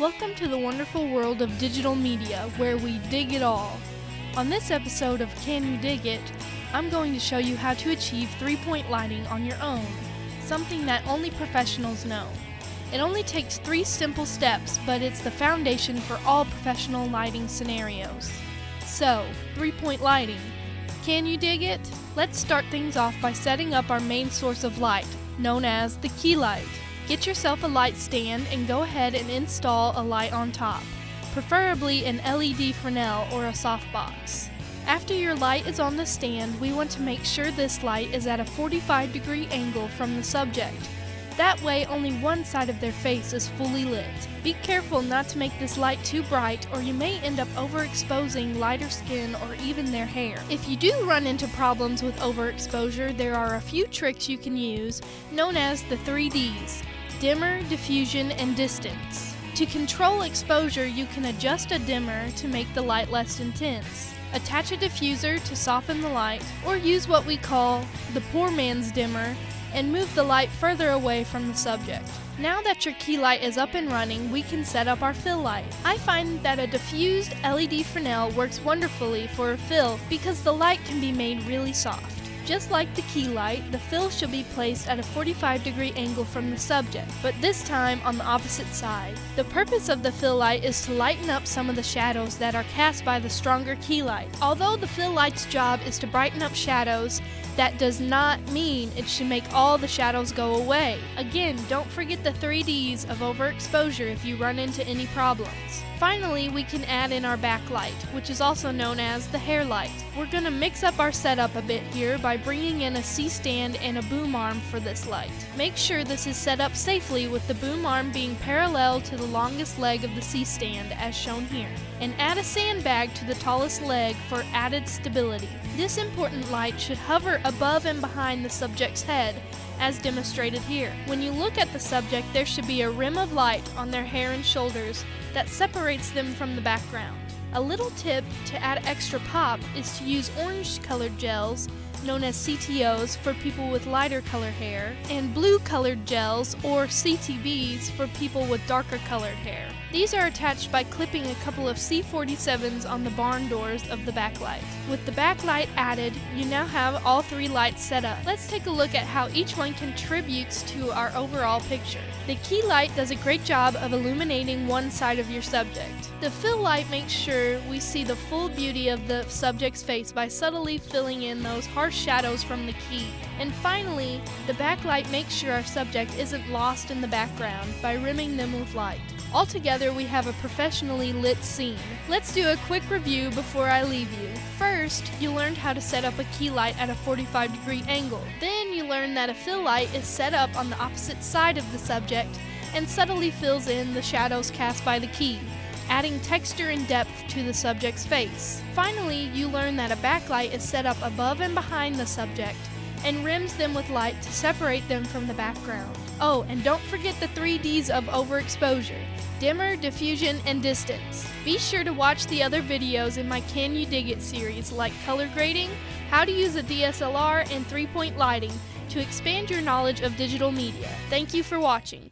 Welcome to the wonderful world of digital media, where we dig it all. On this episode of Can You Dig It, I'm going to show you how to achieve three-point lighting on your own, something that only professionals know. It only takes 3 simple steps, but it's the foundation for all professional lighting scenarios. So, three-point lighting. Can you dig it? Let's start things off by setting up our main source of light, known as the key light. Get yourself a light stand and go ahead and install a light on top, preferably an LED Fresnel or a softbox. After your light is on the stand, we want to make sure this light is at a 45-degree angle from the subject. That way, only one side of their face is fully lit. Be careful not to make this light too bright, or you may end up overexposing lighter skin or even their hair. If you do run into problems with overexposure, there are a few tricks you can use, known as the 3 Ds: dimmer, diffusion, and distance. To control exposure, you can adjust a dimmer to make the light less intense, attach a diffuser to soften the light, or use what we call the poor man's dimmer and move the light further away from the subject. Now that your key light is up and running, we can set up our fill light. I find that a diffused LED Fresnel works wonderfully for a fill because the light can be made really soft. Just like the key light, the fill should be placed at a 45-degree angle from the subject, but this time on the opposite side. The purpose of the fill light is to lighten up some of the shadows that are cast by the stronger key light. Although the fill light's job is to brighten up shadows, that does not mean it should make all the shadows go away. Again, don't forget the 3 Ds of overexposure if you run into any problems. Finally, we can add in our backlight, which is also known as the hair light. We're going to mix up our setup a bit here by bringing in a C-stand and a boom arm for this light. Make sure this is set up safely with the boom arm being parallel to the longest leg of the C-stand as shown here. And add a sandbag to the tallest leg for added stability. This important light should hover above and behind the subject's head, as demonstrated here. When you look at the subject, there should be a rim of light on their hair and shoulders that separates them from the background. A little tip to add extra pop is to use orange-colored gels, known as CTOs, for people with lighter color hair, and blue-colored gels, or CTBs, for people with darker colored hair. These are attached by clipping a couple of C47s on the barn doors of the backlight. With the backlight added, you now have all 3 lights set up. Let's take a look at how each one contributes to our overall picture. The key light does a great job of illuminating one side of your subject. The fill light makes sure we see the full beauty of the subject's face by subtly filling in those harsh shadows from the key. And finally, the backlight makes sure our subject isn't lost in the background by rimming them with light. Altogether, we have a professionally lit scene. Let's do a quick review before I leave you. First, you learned how to set up a key light at a 45-degree angle. Then you learned that a fill light is set up on the opposite side of the subject and subtly fills in the shadows cast by the key, adding texture and depth to the subject's face. Finally, you learned that a backlight is set up above and behind the subject and rims them with light to separate them from the background. Oh, and don't forget the 3 Ds of overexposure: dimmer, diffusion, and distance. Be sure to watch the other videos in my Can You Dig It series, like color grading, how to use a DSLR, and 3-point lighting, to expand your knowledge of digital media. Thank you for watching.